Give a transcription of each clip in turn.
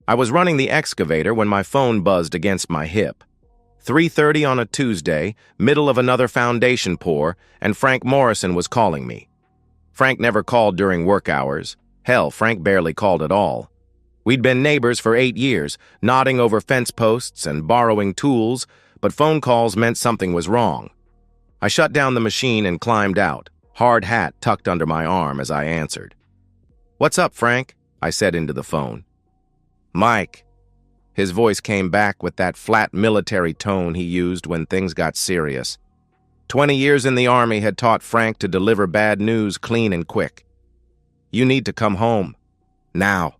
I was running the excavator when my phone buzzed against my hip. 3:30 on a Tuesday, middle of another foundation pour, and Frank Morrison was calling me. Frank never called during work hours. Hell, Frank barely called at all. We'd been neighbors for 8 years, nodding over fence posts and borrowing tools, but phone calls meant something was wrong. I shut down the machine and climbed out, hard hat tucked under my arm as I answered. "What's up, Frank?" I said into the phone. "Mike." His voice came back with that flat military tone he used when things got serious. 20 years in the Army had taught Frank to deliver bad news clean and quick. "You need to come home. Now."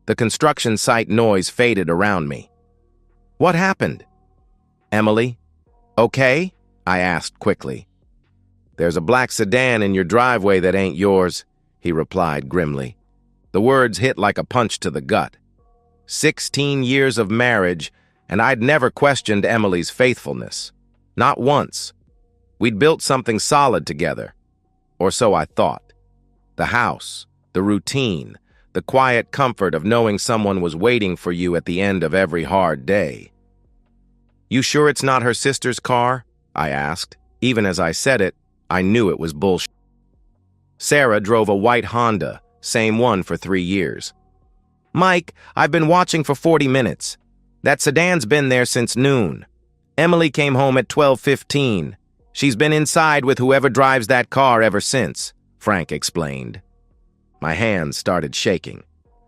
The construction site noise faded around me. "What happened?" "Emily, okay?" I asked quickly. "There's a black sedan in your driveway that ain't yours," he replied grimly. The words hit like a punch to the gut. 16 years of marriage, and I'd never questioned Emily's faithfulness. Not once. We'd built something solid together. Or so I thought. The house, the routine, the quiet comfort of knowing someone was waiting for you at the end of every hard day. "You sure it's not her sister's car?" I asked. Even as I said it, I knew it was bullshit. Sarah drove a white Honda, same one for 3 years. "Mike, I've been watching for 40 minutes. That sedan's been there since noon. Emily came home at 12:15. She's been inside with whoever drives that car ever since," Frank explained. My hands started shaking.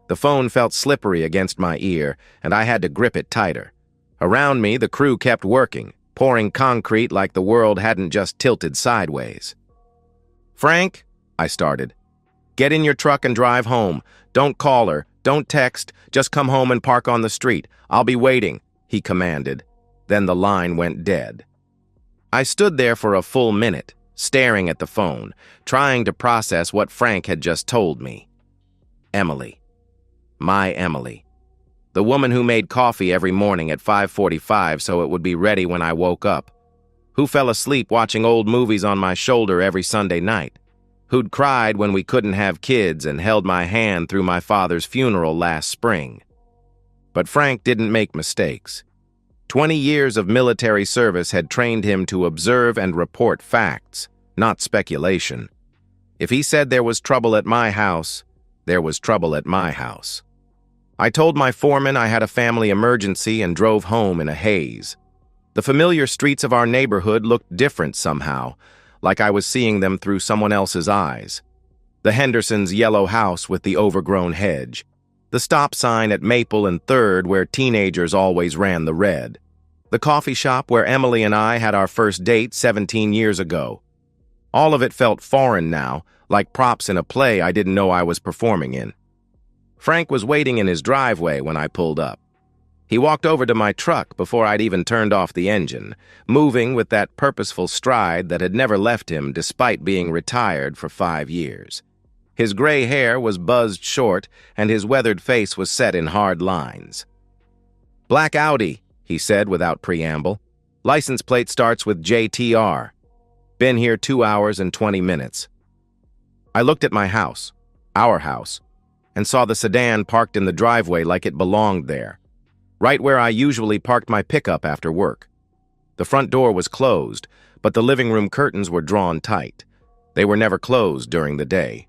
The phone felt slippery against my ear, and I had to grip it tighter. Around me, the crew kept working, pouring concrete like the world hadn't just tilted sideways. "Frank," I started, "get in your truck and drive home. Don't call her. Don't text. Just come home and park on the street. I'll be waiting," he commanded. Then the line went dead. I stood there for a full minute, staring at the phone, trying to process what Frank had just told me. Emily. My Emily. The woman who made coffee every morning at 5:45 so it would be ready when I woke up. Who fell asleep watching old movies on my shoulder every Sunday night. Who'd cried when we couldn't have kids and held my hand through my father's funeral last spring. But Frank didn't make mistakes. 20 years of military service had trained him to observe and report facts, not speculation. If he said there was trouble at my house, there was trouble at my house. I told my foreman I had a family emergency and drove home in a haze. The familiar streets of our neighborhood looked different somehow, like I was seeing them through someone else's eyes. The Hendersons' yellow house with the overgrown hedge. The stop sign at Maple and 3rd where teenagers always ran the red. The coffee shop where Emily and I had our first date 17 years ago. All of it felt foreign now, like props in a play I didn't know I was performing in. Frank was waiting in his driveway when I pulled up. He walked over to my truck before I'd even turned off the engine, moving with that purposeful stride that had never left him despite being retired for 5 years. His gray hair was buzzed short, and his weathered face was set in hard lines. "Black Audi," he said without preamble. "License plate starts with JTR. Been here 2 hours and 20 minutes. I looked at my house, our house, and saw the sedan parked in the driveway like it belonged there, right where I usually parked my pickup after work. The front door was closed, but the living room curtains were drawn tight. They were never closed during the day.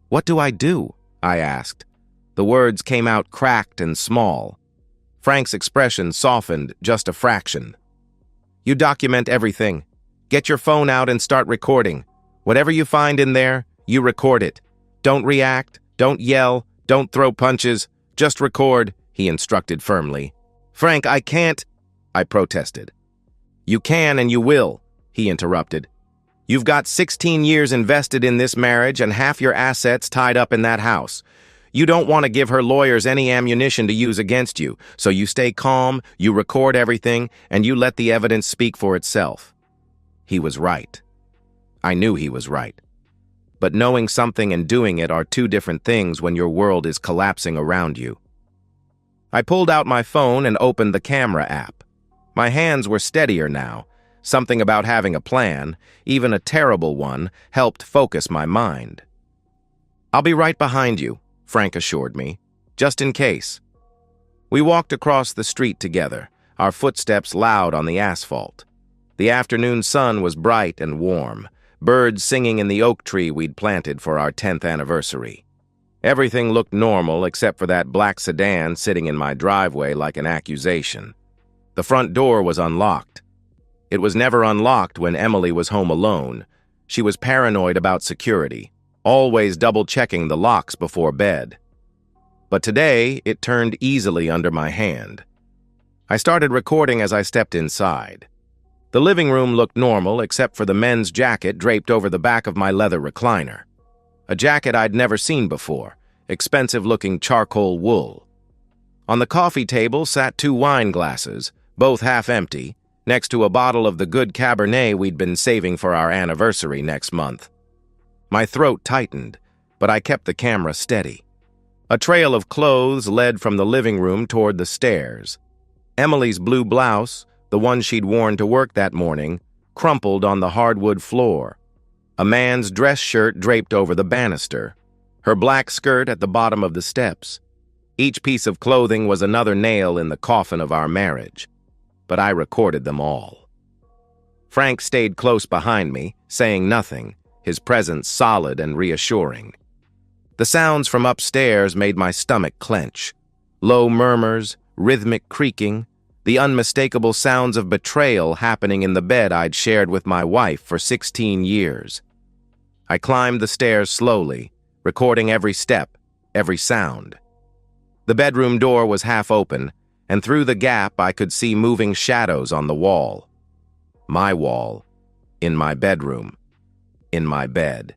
"What do I do?" I asked. The words came out cracked and small. Frank's expression softened just a fraction. "You document everything. Get your phone out and start recording. Whatever you find in there, you record it. Don't react, don't yell, don't throw punches. Just record," he instructed firmly. "Frank, I can't," I protested. "You can and you will," he interrupted. "You've got 16 years invested in this marriage and half your assets tied up in that house. You don't want to give her lawyers any ammunition to use against you, so you stay calm, you record everything, and you let the evidence speak for itself." He was right. I knew he was right. But knowing something and doing it are two different things when your world is collapsing around you. I pulled out my phone and opened the camera app. My hands were steadier now. Something about having a plan, even a terrible one, helped focus my mind. "I'll be right behind you," Frank assured me. just in case. We walked across the street together, our footsteps loud on the asphalt. The afternoon sun was bright and warm, birds singing in the oak tree we'd planted for our 10th anniversary. Everything looked normal except for that black sedan sitting in my driveway like an accusation. The front door was unlocked. It was never unlocked when Emily was home alone. She was paranoid about security, always double-checking the locks before bed. But today, it turned easily under my hand. I started recording as I stepped inside. The living room looked normal except for the men's jacket draped over the back of my leather recliner. A jacket I'd never seen before, expensive-looking charcoal wool. On the coffee table sat 2 wine glasses, both half empty, next to a bottle of the good Cabernet we'd been saving for our anniversary next month. My throat tightened, but I kept the camera steady. A trail of clothes led from the living room toward the stairs. Emily's blue blouse, the one she'd worn to work that morning, crumpled on the hardwood floor. A man's dress shirt draped over the banister. Her black skirt at the bottom of the steps. Each piece of clothing was another nail in the coffin of our marriage. But I recorded them all. Frank stayed close behind me, saying nothing, his presence solid and reassuring. The sounds from upstairs made my stomach clench. Low murmurs, rhythmic creaking, the unmistakable sounds of betrayal happening in the bed I'd shared with my wife for 16 years. I climbed the stairs slowly, recording every step, every sound. The bedroom door was half open, and through the gap I could see moving shadows on the wall. My wall, in my bedroom, in my bed.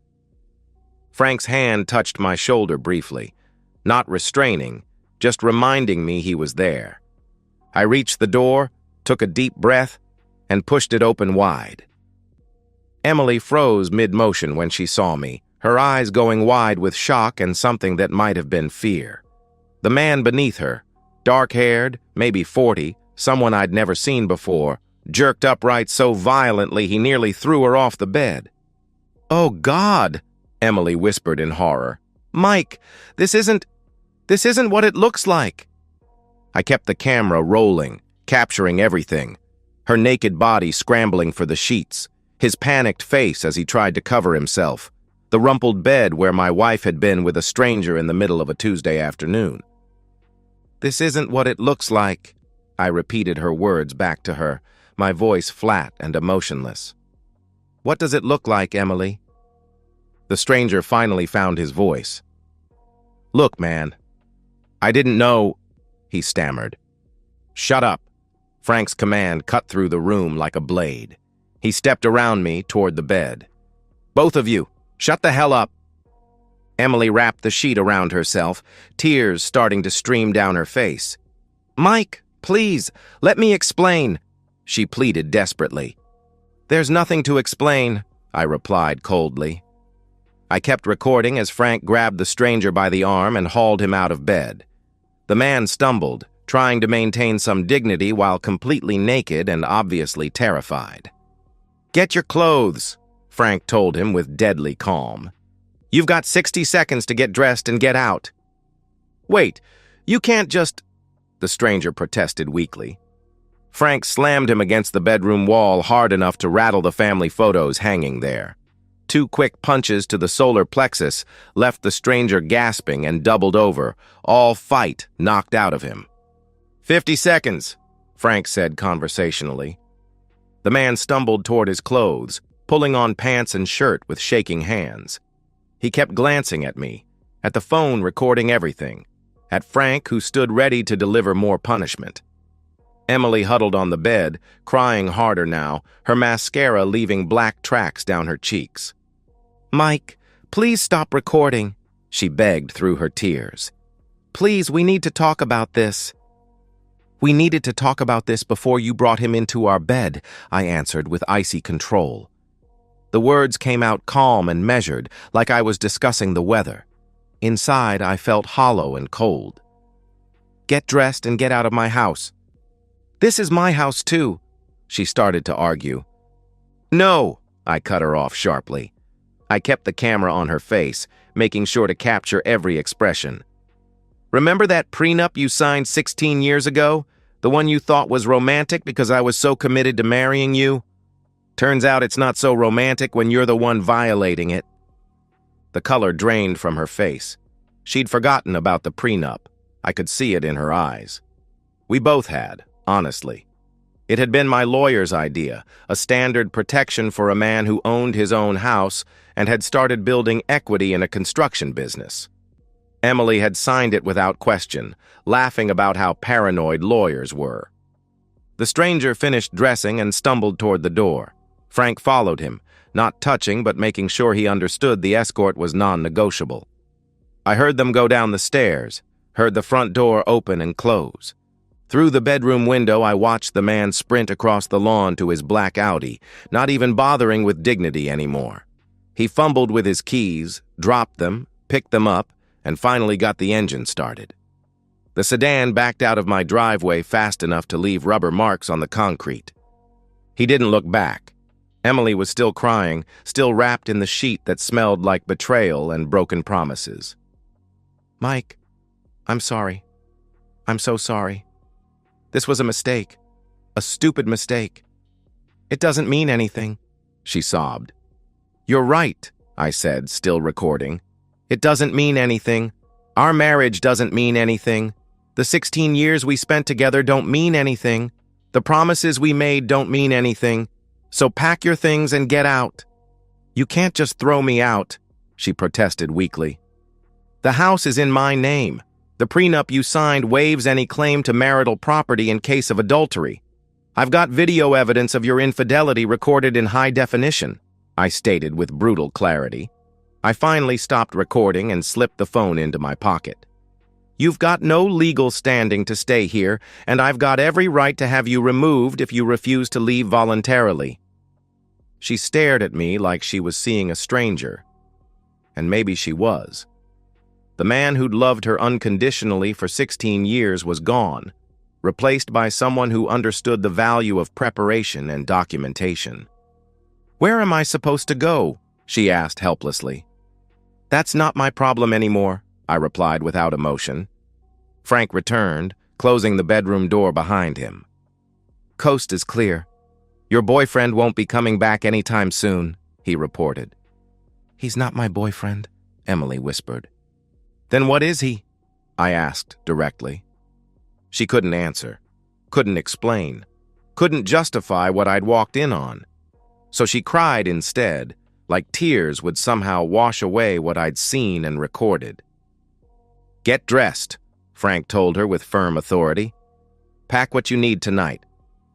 Frank's hand touched my shoulder briefly, not restraining, just reminding me he was there. I reached the door, took a deep breath, and pushed it open wide. Emily froze mid-motion when she saw me, her eyes going wide with shock and something that might have been fear. The man beneath her, dark-haired, maybe 40, someone I'd never seen before, jerked upright so violently he nearly threw her off the bed. "Oh, God!" Emily whispered in horror. "Mike, this isn't what it looks like." I kept the camera rolling, capturing everything. Her naked body scrambling for the sheets, his panicked face as he tried to cover himself, the rumpled bed where my wife had been with a stranger in the middle of a Tuesday afternoon. "This isn't what it looks like," I repeated her words back to her, my voice flat and emotionless. "What does it look like, Emily?" The stranger finally found his voice. "Look, man, I didn't know," he stammered. "Shut up." Frank's command cut through the room like a blade. He stepped around me toward the bed. "Both of you, shut the hell up." Emily wrapped the sheet around herself, tears starting to stream down her face. "Mike, please, let me explain," she pleaded desperately. "There's nothing to explain," I replied coldly. I kept recording as Frank grabbed the stranger by the arm and hauled him out of bed. The man stumbled, trying to maintain some dignity while completely naked and obviously terrified. "Get your clothes," Frank told him with deadly calm. "You've got 60 seconds to get dressed and get out." "Wait, you can't just—" the stranger protested weakly. Frank slammed him against the bedroom wall hard enough to rattle the family photos hanging there. 2 quick punches to the solar plexus left the stranger gasping and doubled over, all fight knocked out of him. 50 seconds, Frank said conversationally. The man stumbled toward his clothes, pulling on pants and shirt with shaking hands. He kept glancing at me, at the phone recording everything, at Frank who stood ready to deliver more punishment. Emily huddled on the bed, crying harder now, her mascara leaving black tracks down her cheeks. "Mike, please stop recording," she begged through her tears. "Please, we need to talk about this." "We needed to talk about this before you brought him into our bed," I answered with icy control. The words came out calm and measured, like I was discussing the weather. Inside, I felt hollow and cold. "Get dressed and get out of my house." "This is my house, too," she started to argue. "No," I cut her off sharply. I kept the camera on her face, making sure to capture every expression. Remember that prenup you signed 16 years ago? The one you thought was romantic because I was so committed to marrying you? Turns out it's not so romantic when you're the one violating it." The color drained from her face. She'd forgotten about the prenup. I could see it in her eyes. We both had, honestly. It had been my lawyer's idea, a standard protection for a man who owned his own house and had started building equity in a construction business. Emily had signed it without question, laughing about how paranoid lawyers were. The stranger finished dressing and stumbled toward the door. Frank followed him, not touching but making sure he understood the escort was non-negotiable. I heard them go down the stairs, heard the front door open and close. Through the bedroom window, I watched the man sprint across the lawn to his black Audi, not even bothering with dignity anymore. He fumbled with his keys, dropped them, picked them up, and finally got the engine started. The sedan backed out of my driveway fast enough to leave rubber marks on the concrete. He didn't look back. Emily was still crying, still wrapped in the sheet that smelled like betrayal and broken promises. "Mike, I'm sorry. I'm so sorry. This was a mistake. A stupid mistake. It doesn't mean anything," she sobbed. "You're right," I said, still recording. "It doesn't mean anything. Our marriage doesn't mean anything. The 16 years we spent together don't mean anything. The promises we made don't mean anything. So pack your things and get out." "You can't just throw me out," she protested weakly. "The house is in my name. The prenup you signed waives any claim to marital property in case of adultery. I've got video evidence of your infidelity recorded in high definition," I stated with brutal clarity. I finally stopped recording and slipped the phone into my pocket. "You've got no legal standing to stay here, and I've got every right to have you removed if you refuse to leave voluntarily." She stared at me like she was seeing a stranger. And maybe she was. The man who'd loved her unconditionally for 16 years was gone, replaced by someone who understood the value of preparation and documentation. "Where am I supposed to go?" she asked helplessly. "That's not my problem anymore," I replied without emotion. Frank returned, closing the bedroom door behind him. "Coast is clear. Your boyfriend won't be coming back anytime soon," he reported. "He's not my boyfriend," Emily whispered. "Then what is he?" I asked directly. She couldn't answer, couldn't explain, couldn't justify what I'd walked in on. So she cried instead, like tears would somehow wash away what I'd seen and recorded. "Get dressed," Frank told her with firm authority. "Pack what you need tonight.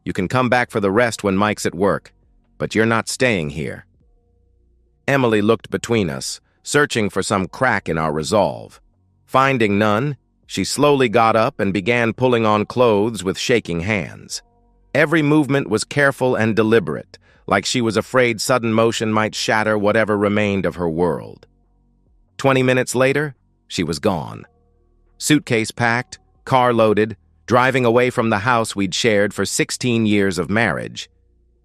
You can come back for the rest when Mike's at work, but you're not staying here." Emily looked between us, searching for some crack in our resolve. Finding none, she slowly got up and began pulling on clothes with shaking hands. Every movement was careful and deliberate, like she was afraid sudden motion might shatter whatever remained of her world. 20 minutes later, she was gone. Suitcase packed, car loaded, driving away from the house we'd shared for 16 years of marriage.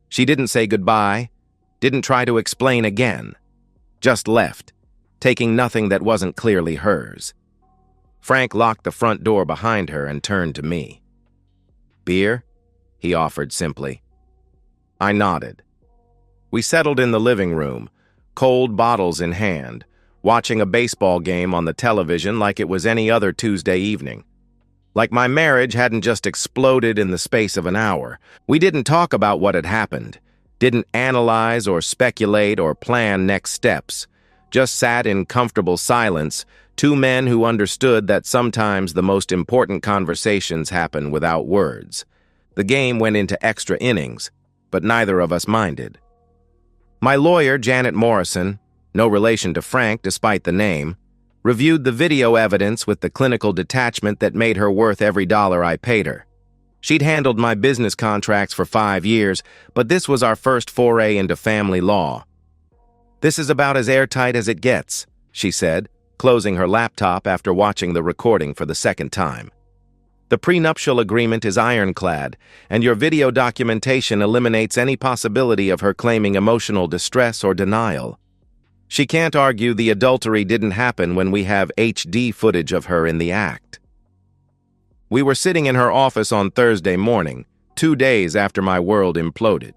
She didn't say goodbye, didn't try to explain again. Just left, taking nothing that wasn't clearly hers. Frank locked the front door behind her and turned to me. "Beer?" he offered simply. I nodded. We settled in the living room, cold bottles in hand, watching a baseball game on the television like it was any other Tuesday evening. Like my marriage hadn't just exploded in the space of an hour. We didn't talk about what had happened, didn't analyze or speculate or plan next steps, just sat in comfortable silence, two men who understood that sometimes the most important conversations happen without words. The game went into extra innings, but neither of us minded. My lawyer, Janet Morrison, no relation to Frank despite the name, reviewed the video evidence with the clinical detachment that made her worth every dollar I paid her. She'd handled my business contracts for 5 years, but this was our first foray into family law. "This is about as airtight as it gets," she said, closing her laptop after watching the recording for the second time. "The prenuptial agreement is ironclad, and your video documentation eliminates any possibility of her claiming emotional distress or denial. She can't argue the adultery didn't happen when we have HD footage of her in the act." We were sitting in her office on Thursday morning, 2 days after my world imploded.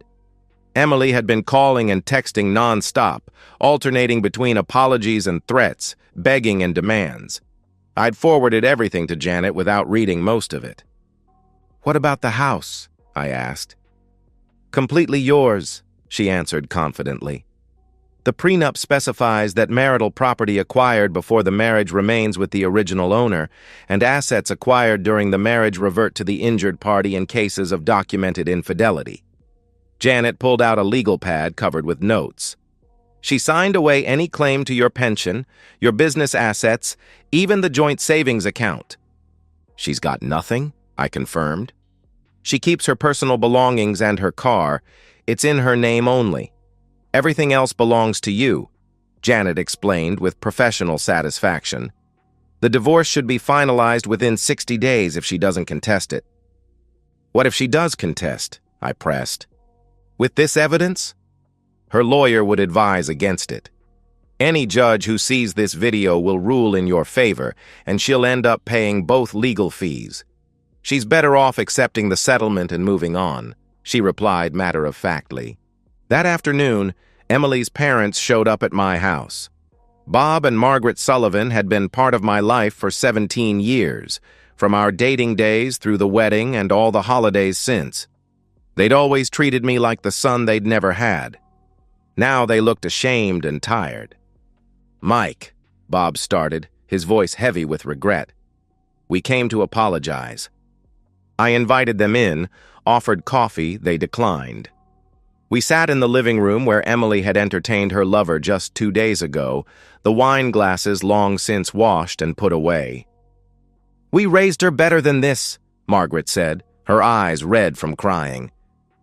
Emily had been calling and texting non-stop, alternating between apologies and threats, begging and demands. I'd forwarded everything to Janet without reading most of it. "What about the house?" I asked. "Completely yours," she answered confidently. "The prenup specifies that marital property acquired before the marriage remains with the original owner, and assets acquired during the marriage revert to the injured party in cases of documented infidelity." Janet pulled out a legal pad covered with notes. "She signed away any claim to your pension, your business assets, even the joint savings account." "She's got nothing?" I confirmed. "She keeps her personal belongings and her car. It's in her name only. Everything else belongs to you," Janet explained with professional satisfaction. "The divorce should be finalized within 60 days if she doesn't contest it." "What if she does contest?" I pressed. "With this evidence?" "Her lawyer would advise against it. Any judge who sees this video will rule in your favor, and she'll end up paying both legal fees. She's better off accepting the settlement and moving on," she replied matter-of-factly. That afternoon, Emily's parents showed up at my house. Bob and Margaret Sullivan had been part of my life for 17 years, from our dating days through the wedding and all the holidays since. They'd always treated me like the son they'd never had. Now they looked ashamed and tired. "Mike," Bob started, his voice heavy with regret. "We came to apologize." I invited them in, offered coffee, they declined. We sat in the living room where Emily had entertained her lover just 2 days ago, the wine glasses long since washed and put away. "We raised her better than this," Margaret said, her eyes red from crying.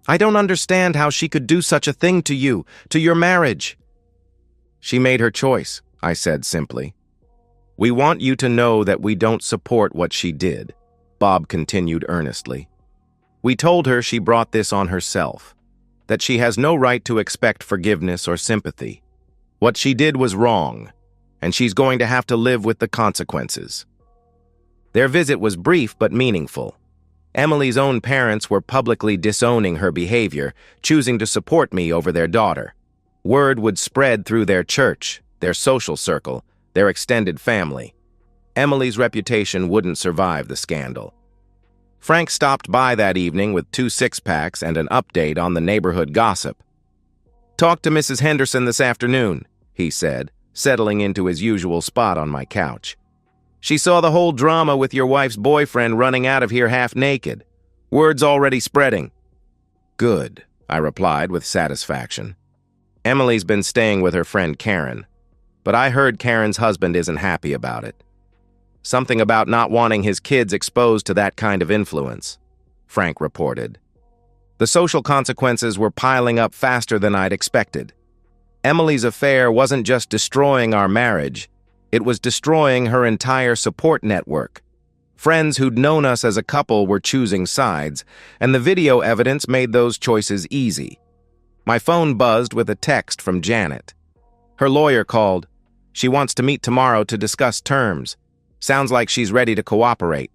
"I don't understand how she could do such a thing to you, to your marriage." "She made her choice," I said simply. "We want you to know that we don't support what she did," Bob continued earnestly. "We told her she brought this on herself, that she has no right to expect forgiveness or sympathy. What she did was wrong, and she's going to have to live with the consequences." Their visit was brief but meaningful. Emily's own parents were publicly disowning her behavior, choosing to support me over their daughter. Word would spread through their church, their social circle, their extended family. Emily's reputation wouldn't survive the scandal. Frank stopped by that evening with 2 six-packs and an update on the neighborhood gossip. "Talked to Mrs. Henderson this afternoon," he said, settling into his usual spot on my couch. "She saw the whole drama with your wife's boyfriend running out of here half naked. Word's already spreading." "Good," I replied with satisfaction. "Emily's been staying with her friend Karen, but I heard Karen's husband isn't happy about it. Something about not wanting his kids exposed to that kind of influence," Frank reported. "The social consequences were piling up faster than I'd expected. Emily's affair wasn't just destroying our marriage, it was destroying her entire support network. Friends who'd known us as a couple were choosing sides, and the video evidence made those choices easy. My phone buzzed with a text from Janet. Her lawyer called. She wants to meet tomorrow to discuss terms. Sounds like she's ready to cooperate."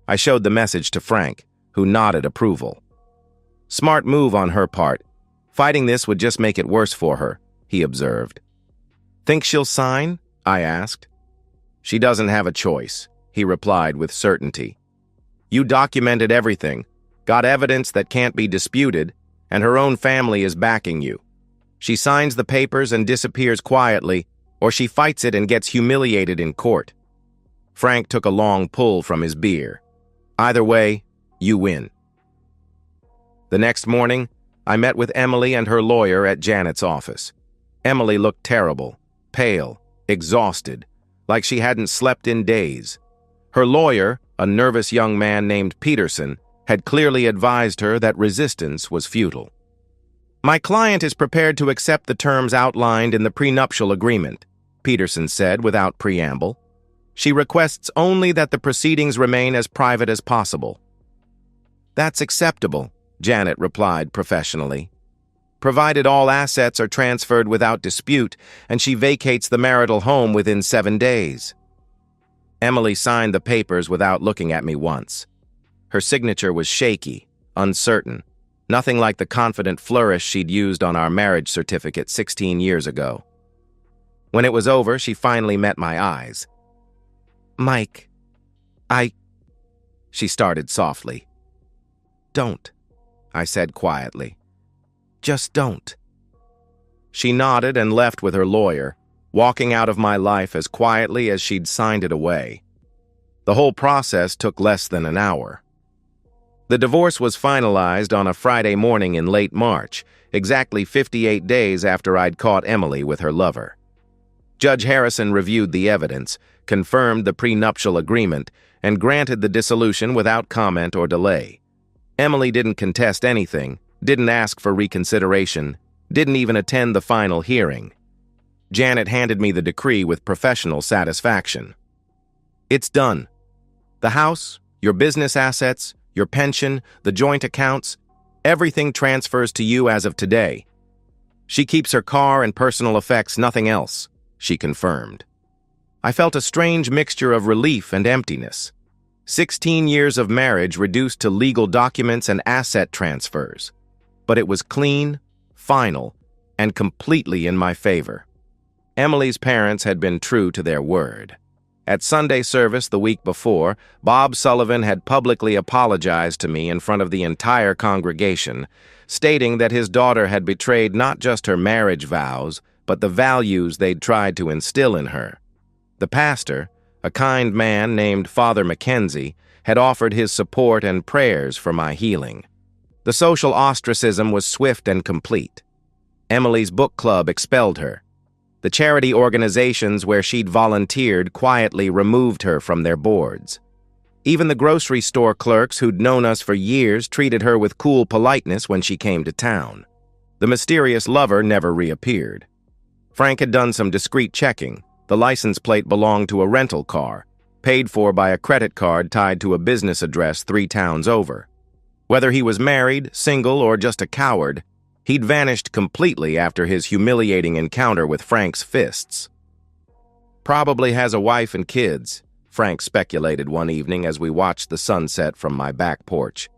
I showed the message to Frank, who nodded approval. "Smart move on her part. Fighting this would just make it worse for her," he observed. "Think she'll sign?" I asked. "She doesn't have a choice," he replied with certainty. "You documented everything, got evidence that can't be disputed, and her own family is backing you. She signs the papers and disappears quietly, or she fights it and gets humiliated in court." Frank took a long pull from his beer. "Either way, you win." The next morning, I met with Emily and her lawyer at Janet's office. Emily looked terrible, pale, exhausted, like she hadn't slept in days. Her lawyer, a nervous young man named Peterson, had clearly advised her that resistance was futile. "My client is prepared to accept the terms outlined in the prenuptial agreement," Peterson said without preamble. "She requests only that the proceedings remain as private as possible." "That's acceptable," Janet replied professionally. "Provided all assets are transferred without dispute and she vacates the marital home within 7 days." Emily signed the papers without looking at me once. Her signature was shaky, uncertain, nothing like the confident flourish she'd used on our marriage certificate 16 years ago. When it was over, she finally met my eyes. "Mike, she started softly. "Don't," I said quietly. "Just don't." She nodded and left with her lawyer, walking out of my life as quietly as she'd signed it away. The whole process took less than an hour. The divorce was finalized on a Friday morning in late March, exactly 58 days after I'd caught Emily with her lover. Judge Harrison reviewed the evidence, confirmed the prenuptial agreement, and granted the dissolution without comment or delay. Emily didn't contest anything, didn't ask for reconsideration, didn't even attend the final hearing. Janet handed me the decree with professional satisfaction. "It's done. The house, your business assets, your pension, the joint accounts, everything transfers to you as of today. She keeps her car and personal effects, nothing else," she confirmed. I felt a strange mixture of relief and emptiness. 16 years of marriage reduced to legal documents and asset transfers. But it was clean, final, and completely in my favor. Emily's parents had been true to their word. At Sunday service the week before, Bob Sullivan had publicly apologized to me in front of the entire congregation, stating that his daughter had betrayed not just her marriage vows, but the values they'd tried to instill in her. The pastor, a kind man named Father Mackenzie, had offered his support and prayers for my healing. The social ostracism was swift and complete. Emily's book club expelled her. The charity organizations where she'd volunteered quietly removed her from their boards. Even the grocery store clerks who'd known us for years treated her with cool politeness when she came to town. The mysterious lover never reappeared. Frank had done some discreet checking. The license plate belonged to a rental car, paid for by a credit card tied to a business address 3 towns over. Whether he was married, single, or just a coward, he'd vanished completely after his humiliating encounter with Frank's fists. "Probably has a wife and kids," Frank speculated one evening as we watched the sunset from my back porch.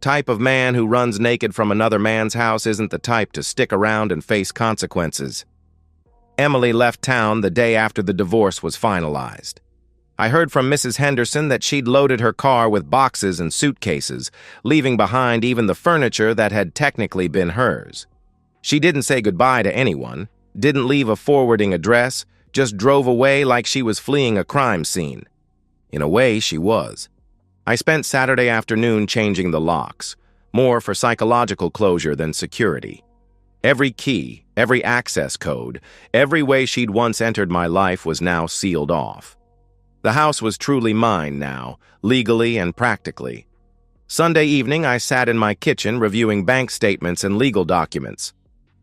"Type of man who runs naked from another man's house isn't the type to stick around and face consequences." Emily left town the day after the divorce was finalized. I heard from Mrs. Henderson that she'd loaded her car with boxes and suitcases, leaving behind even the furniture that had technically been hers. She didn't say goodbye to anyone, didn't leave a forwarding address, just drove away like she was fleeing a crime scene. In a way, she was. I spent Saturday afternoon changing the locks, more for psychological closure than security. Every key, every access code, every way she'd once entered my life was now sealed off. The house was truly mine now, legally and practically. Sunday evening, I sat in my kitchen reviewing bank statements and legal documents.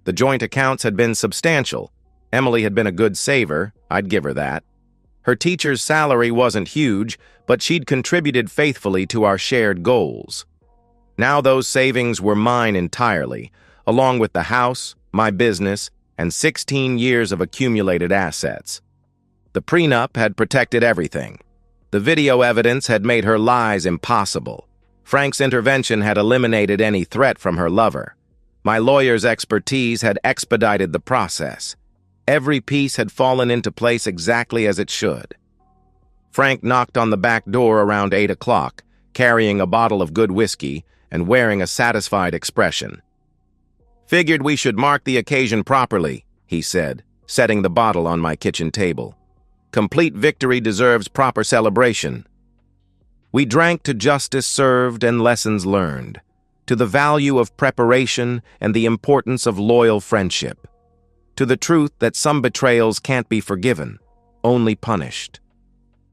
The joint accounts had been substantial. Emily had been a good saver, I'd give her that. Her teacher's salary wasn't huge, but she'd contributed faithfully to our shared goals. Now those savings were mine entirely, along with the house, my business, and 16 years of accumulated assets. The prenup had protected everything. The video evidence had made her lies impossible. Frank's intervention had eliminated any threat from her lover. My lawyer's expertise had expedited the process. Every piece had fallen into place exactly as it should. Frank knocked on the back door around 8 o'clock, carrying a bottle of good whiskey and wearing a satisfied expression. "Figured we should mark the occasion properly," he said, setting the bottle on my kitchen table. "Complete victory deserves proper celebration." We drank to justice served and lessons learned, to the value of preparation and the importance of loyal friendship, to the truth that some betrayals can't be forgiven, only punished.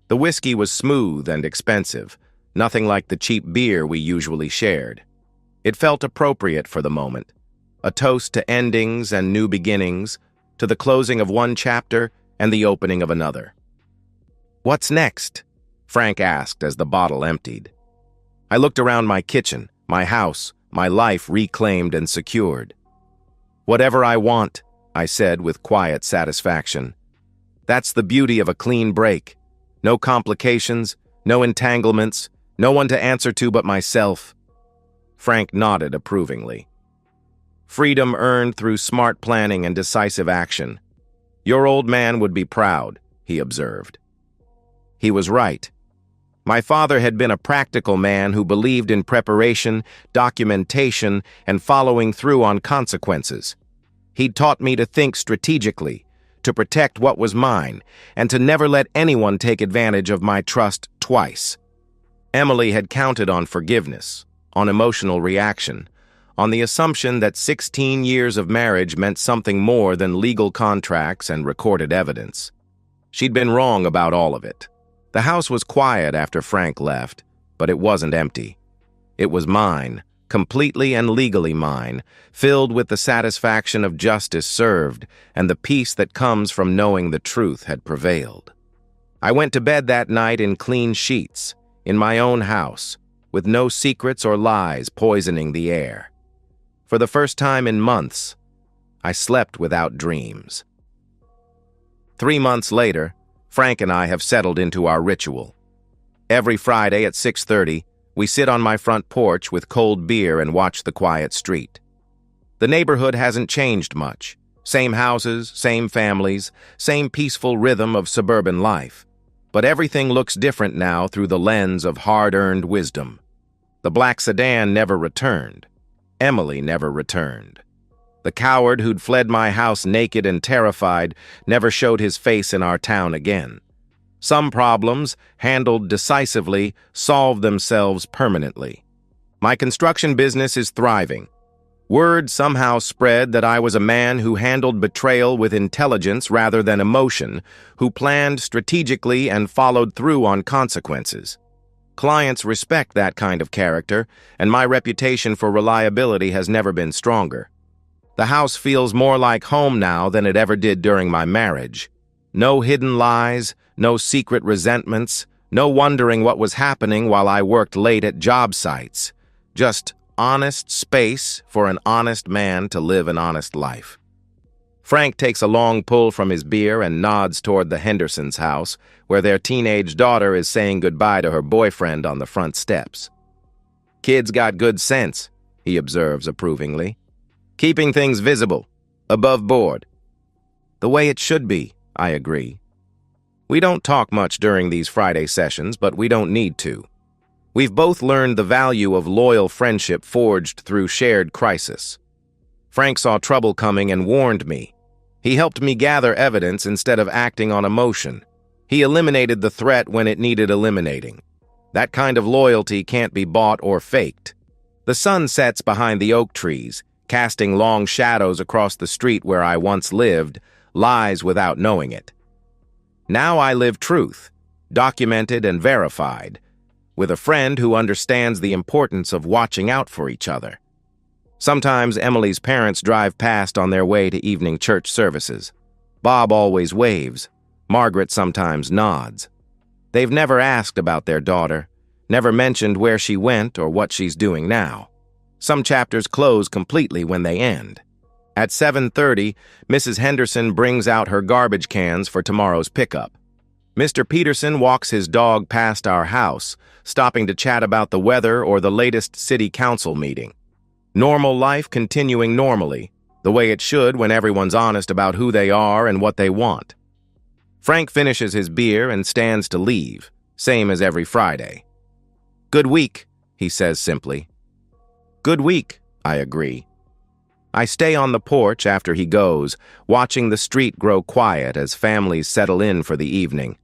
The whiskey was smooth and expensive, nothing like the cheap beer we usually shared. It felt appropriate for the moment, a toast to endings and new beginnings, to the closing of one chapter and the opening of another. "What's next?" Frank asked as the bottle emptied. I looked around my kitchen, my house, my life reclaimed and secured. "Whatever I want," I said with quiet satisfaction. "That's the beauty of a clean break. No complications, no entanglements, no one to answer to but myself. Frank nodded approvingly. Freedom earned through smart planning and decisive action. Your old man would be proud, he observed. He was right. My father had been a practical man who believed in preparation, documentation, and following through on consequences. He'd taught me to think strategically, to protect what was mine, and to never let anyone take advantage of my trust twice. Emily had counted on forgiveness, on emotional reaction, on the assumption that 16 years of marriage meant something more than legal contracts and recorded evidence. She'd been wrong about all of it. The house was quiet after Frank left, but it wasn't empty. It was mine, completely and legally mine, filled with the satisfaction of justice served and the peace that comes from knowing the truth had prevailed. I went to bed that night in clean sheets, in my own house, with no secrets or lies poisoning the air. For the first time in months, I slept without dreams. 3 months later, Frank and I have settled into our ritual. Every Friday at 6:30, we sit on my front porch with cold beer and watch the quiet street. The neighborhood hasn't changed much. Same houses, same families, same peaceful rhythm of suburban life. But everything looks different now through the lens of hard-earned wisdom. The black sedan never returned. Emily never returned. The coward who'd fled my house naked and terrified never showed his face in our town again. Some problems, handled decisively, solve themselves permanently. My construction business is thriving. Word somehow spread that I was a man who handled betrayal with intelligence rather than emotion, who planned strategically and followed through on consequences. Clients respect that kind of character, and my reputation for reliability has never been stronger. The house feels more like home now than it ever did during my marriage. No hidden lies, no secret resentments, no wondering what was happening while I worked late at job sites. Just honest space for an honest man to live an honest life. Frank takes a long pull from his beer and nods toward the Hendersons' house, where their teenage daughter is saying goodbye to her boyfriend on the front steps. Kid's got good sense, he observes approvingly. Keeping things visible, above board. The way it should be, I agree. We don't talk much during these Friday sessions, but we don't need to. We've both learned the value of loyal friendship forged through shared crisis. Frank saw trouble coming and warned me. He helped me gather evidence instead of acting on emotion. He eliminated the threat when it needed eliminating. That kind of loyalty can't be bought or faked. The sun sets behind the oak trees, casting long shadows across the street where I once lived, lies without knowing it. Now I live truth, documented and verified, with a friend who understands the importance of watching out for each other. Sometimes Emily's parents drive past on their way to evening church services. Bob always waves. Margaret sometimes nods. They've never asked about their daughter, never mentioned where she went or what she's doing now. Some chapters close completely when they end. At 7:30, Mrs. Henderson brings out her garbage cans for tomorrow's pickup. Mr. Peterson walks his dog past our house, stopping to chat about the weather or the latest city council meeting. Normal life continuing normally, the way it should when everyone's honest about who they are and what they want. Frank finishes his beer and stands to leave, same as every Friday. Good week, he says simply. Good week, I agree. I stay on the porch after he goes, watching the street grow quiet as families settle in for the evening.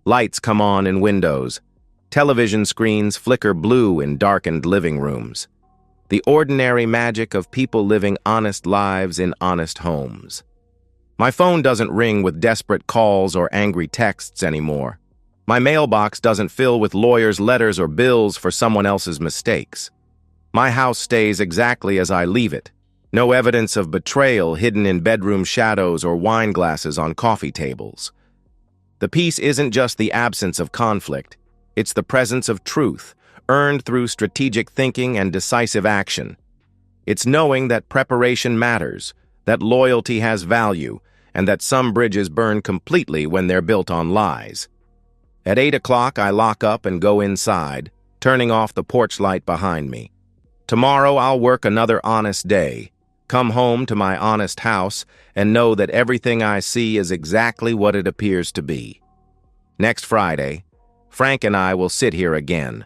Lights come on in windows. Television screens flicker blue in darkened living rooms. The ordinary magic of people living honest lives in honest homes. My phone doesn't ring with desperate calls or angry texts anymore. My mailbox doesn't fill with lawyers' letters or bills for someone else's mistakes. My house stays exactly as I leave it. No evidence of betrayal hidden in bedroom shadows or wine glasses on coffee tables. The peace isn't just the absence of conflict. It's the presence of truth, earned through strategic thinking and decisive action. It's knowing that preparation matters, that loyalty has value, and that some bridges burn completely when they're built on lies. At 8 o'clock, I lock up and go inside, turning off the porch light behind me. Tomorrow, I'll work another honest day, come home to my honest house, and know that everything I see is exactly what it appears to be. Next Friday, Frank and I will sit here again,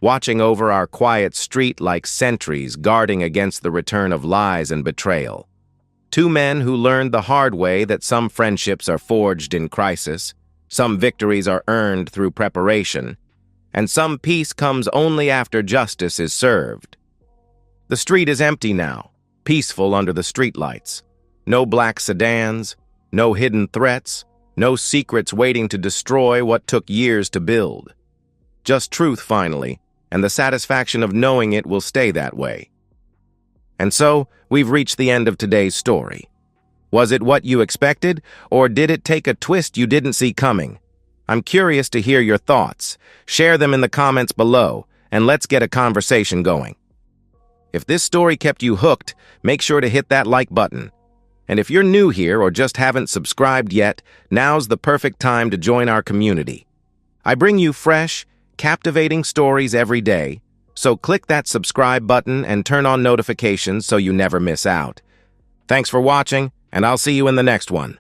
watching over our quiet street like sentries guarding against the return of lies and betrayal. Two men who learned the hard way that some friendships are forged in crisis, some victories are earned through preparation, and some peace comes only after justice is served. The street is empty now, peaceful under the streetlights. No black sedans, no hidden threats, no secrets waiting to destroy what took years to build. Just truth finally, and the satisfaction of knowing it will stay that way. And so, we've reached the end of today's story. Was it what you expected, or did it take a twist you didn't see coming? I'm curious to hear your thoughts. Share them in the comments below, and let's get a conversation going. If this story kept you hooked, make sure to hit that like button. And if you're new here or just haven't subscribed yet, now's the perfect time to join our community. I bring you fresh, captivating stories every day, so click that subscribe button and turn on notifications so you never miss out. Thanks for watching, and I'll see you in the next one.